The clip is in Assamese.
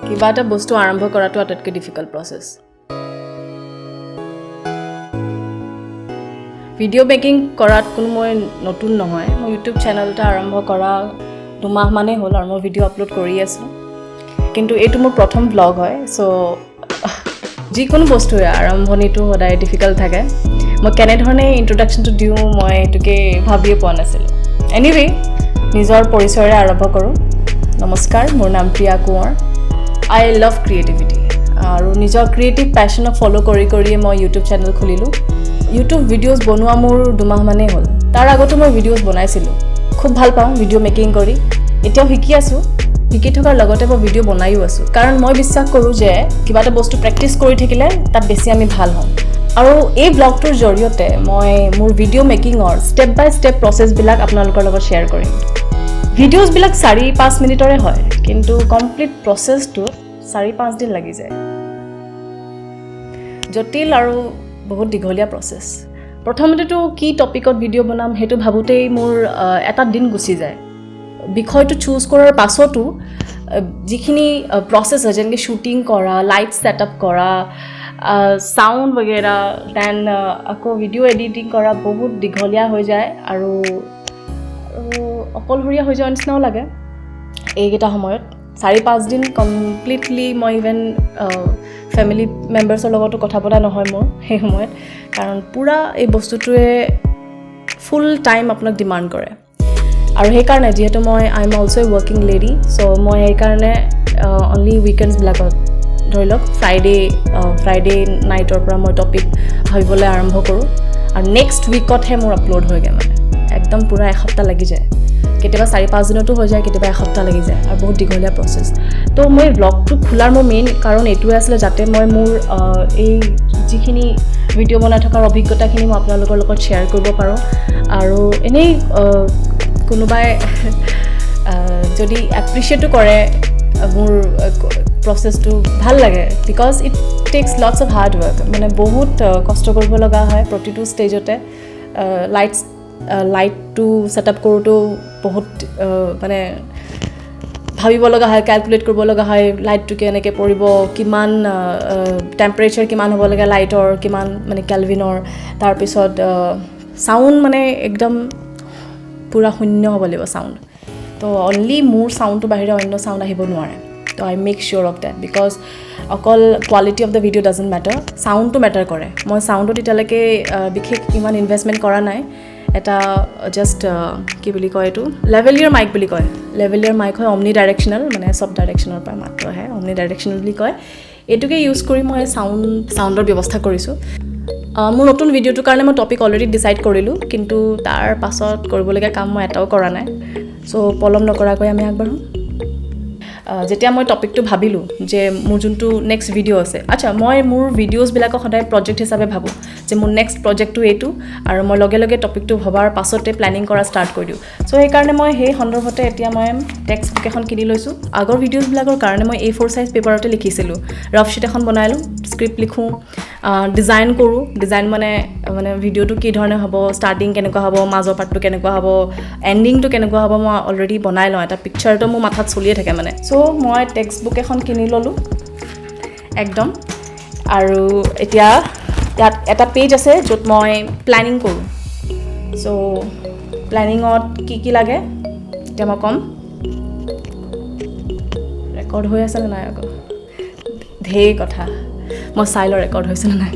কিবা এটা বস্তু আৰম্ভ কৰাটো আটাইতকৈ ডিফিকাল্ট প্ৰচেছ ভিডিঅ' মেকিং কৰাত কোনো মই নতুন নহয় মই ইউটিউব চেনেল এটা আৰম্ভ কৰা 2 মাহ মানেই হ'ল আৰু মই ভিডিঅ' আপলোড কৰি আছোঁ কিন্তু এইটো মোৰ প্ৰথম ব্লগ হয় চ' যিকোনো বস্তুৱে আৰম্ভণিটো সদায় ডিফিকাল্ট থাকে মই কেনেধৰণে ইন্ট্ৰডাকশ্যনটো দিওঁ মই এইটোকে ভাবিয়ে পোৱা নাছিলোঁ এনিৱে নিজৰ পৰিচয়ৰে আৰম্ভ কৰোঁ নমস্কাৰ মোৰ নাম Priya Konwar I love creativity আৰু নিজৰ ক্ৰিয়েটিভ পেশ্যনক ফ'ল' কৰিয়ে মই ইউটিউব চেনেল খুলিলোঁ ইউটিউব ভিডিঅ'জ বনোৱা মোৰ 2 মাহ মানেই হ'ল তাৰ আগতো মই ভিডিঅ'জ বনাইছিলোঁ খুব ভাল পাওঁ ভিডিঅ' মেকিং কৰি এতিয়াও শিকি থকাৰ লগতে মই ভিডিঅ' বনায়ো আছোঁ কাৰণ মই বিশ্বাস কৰোঁ যে কিবা এটা বস্তু প্ৰেক্টিছ কৰি থাকিলে তাত বেছি আমি ভাল হ'ম আৰু এই ব্লগটোৰ জৰিয়তে মই মোৰ ভিডিঅ' মেকিঙৰ ষ্টেপ বাই ষ্টেপ প্ৰচেছবিলাক আপোনালোকৰ লগত শ্বেয়াৰ কৰিম ভিডিঅ'জবিলাক 4-5 মিনিটৰে হয় কিন্তু কমপ্লিট প্ৰচেছটো 4-5 দিন লাগি যায় জটিল আৰু বহুত দীঘলীয়া প্ৰচেছ প্ৰথমতেতো কি টপিকত ভিডিঅ' বনাম সেইটো ভাবোঁতেই মোৰ এটা দিন গুচি যায় বিষয়টো চুজ কৰাৰ পাছতো যিখিনি প্ৰচেছ হয় যেনেকৈ শ্বুটিং কৰা লাইট ছেটআপ কৰা সাউণ্ড वगैरह দেন আকৌ ভিডিঅ' এডিটিং কৰা বহুত দীঘলীয়া হৈ যায় আৰু অকলশৰীয়া হৈ যোৱাৰ নিচিনাও লাগে এইকেইটা সময়ত 4-5 দিন কমপ্লিটলি মই ইভেন ফেমিলি মেম্বাৰ্ছৰ লগতো কথা পতা নহয় মোৰ সেই সময়ত কাৰণ পুৰা এই বস্তুটোৱে ফুল টাইম আপোনাক ডিমাণ্ড কৰে আৰু সেইকাৰণে যিহেতু মই I am also' a working lady so' মই সেইকাৰণে অনলি উইকেণ্ডছবিলাকত ধৰি লওক ফ্ৰাইডে নাইটৰ পৰা মই টপিক ভাবিবলৈ আৰম্ভ কৰোঁ আৰু নেক্সট উইকতহে মোৰ আপলোড হয়গৈ মানে একদম পুৰা এসপ্তাহ লাগি যায় কেতিয়াবা 4-5 দিনতো হৈ যায় কেতিয়াবা এসপ্তাহ লাগি যায় আৰু বহুত দীঘলীয়া প্ৰচেছ তো মই ব্লগটো খোলাৰ মোৰ মেইন কাৰণ এইটোৱে আছিলে যাতে মই মোৰ এই যিখিনি ভিডিঅ' বনাই থকাৰ অভিজ্ঞতাখিনি মই আপোনালোকৰ লগত শ্বেয়াৰ কৰিব পাৰোঁ আৰু এনেই কোনোবাই যদি এপ্ৰিচিয়েটো কৰে মোৰ প্ৰচেছটো ভাল লাগে because it takes lots of hard work মানে বহুত কষ্ট কৰিব লগা হয় প্ৰতিটো ষ্টেজতে লাইটটো ছেটআপ কৰোঁতেও বহুত মানে ভাবিব লগা হয় কেলকুলেট কৰিব লগা হয় লাইটটো কেনেকৈ পৰিব কিমান টেম্পাৰেচাৰ কিমান হ'ব লাগে লাইটৰ কিমান মানে কেলভিনৰ তাৰপিছত চাউণ্ড মানে একদম পুৰা শূন্য হ'ব লাগিব চাউণ্ড তো অনলি মোৰ চাউণ্ডটো বাহিৰে অন্য চাউণ্ড আহিব নোৱাৰে তো I make sure of that because অকল quality of the video' doesn't matter চাউণ্ডটো মেটাৰ কৰে মই চাউণ্ডত এতিয়ালৈকে বিশেষ ইমান ইনভেষ্টমেণ্ট কৰা নাই এটা জাষ্ট কি বুলি কয় এইটো লেভেলিয়াৰ মাইক বুলি কয় লেভেলিয়াৰ মাইক হয় অমনি ডাইৰেকশ্যনেল মানে চব ডাইৰেকশ্যনৰ পৰা মাতটো আহে অমনি ডাইৰেকশ্যনেল বুলি কয় এইটোকে ইউজ কৰি মই চাউণ্ডৰ ব্যৱস্থা কৰিছোঁ মোৰ নতুন ভিডিঅ'টোৰ কাৰণে মই টপিক অলৰেডি ডিচাইড কৰিলোঁ কিন্তু তাৰ পাছত কৰিবলগীয়া কাম মই এটাও কৰা নাই চ' পলম নকৰাকৈ আমি আগবাঢ়োঁ যেতিয়া মই টপিকটো ভাবিলোঁ যে মোৰ যোনটো নেক্সট ভিডিঅ' আছে আচ্ছা মই মোৰ ভিডিঅ'জবিলাকক সদায় প্ৰজেক্ট হিচাপে ভাবোঁ যে মোৰ নেক্সট প্ৰজেক্টটো এইটো আৰু মই লগে লগে টপিকটো ভবাৰ পাছতে প্লেনিং কৰা ষ্টাৰ্ট কৰি দিওঁ চ' সেইকাৰণে মই সেই সন্দৰ্ভতে এতিয়া মই টেক্সট বুক এখন কিনি লৈছোঁ আগৰ ভিডিঅ'জবিলাকৰ কাৰণে মই A4 সাইজ পেপাৰতে লিখিছিলোঁ ৰাফ শ্বীট এখন বনাই লওঁ স্ক্ৰিপ্ট লিখোঁ ডিজাইন কৰোঁ ডিজাইন মানে ভিডিঅ'টো কি ধৰণে হ'ব ষ্টাৰ্টিং কেনেকুৱা হ'ব মাজৰ পাৰ্টটো কেনেকুৱা হ'ব এণ্ডিংটো কেনেকুৱা হ'ব মই অলৰেডি বনাই লওঁ এটা পিকচাৰটো মোৰ মাথাত চলিয়ে থাকে মানে চ' মই টেক্সট বুক এখন কিনি ল'লোঁ একদম আৰু এতিয়া ইয়াত এটা পেজ আছে য'ত মই প্লেনিং কৰোঁ চ' প্লেনিঙত কি লাগে এতিয়া মই ক'ম ৰেকৰ্ড হৈ আছেনে নাই আকৌ ঢেৰ কথা মই চাই লওঁ ৰেকৰ্ড হৈছেনে নাই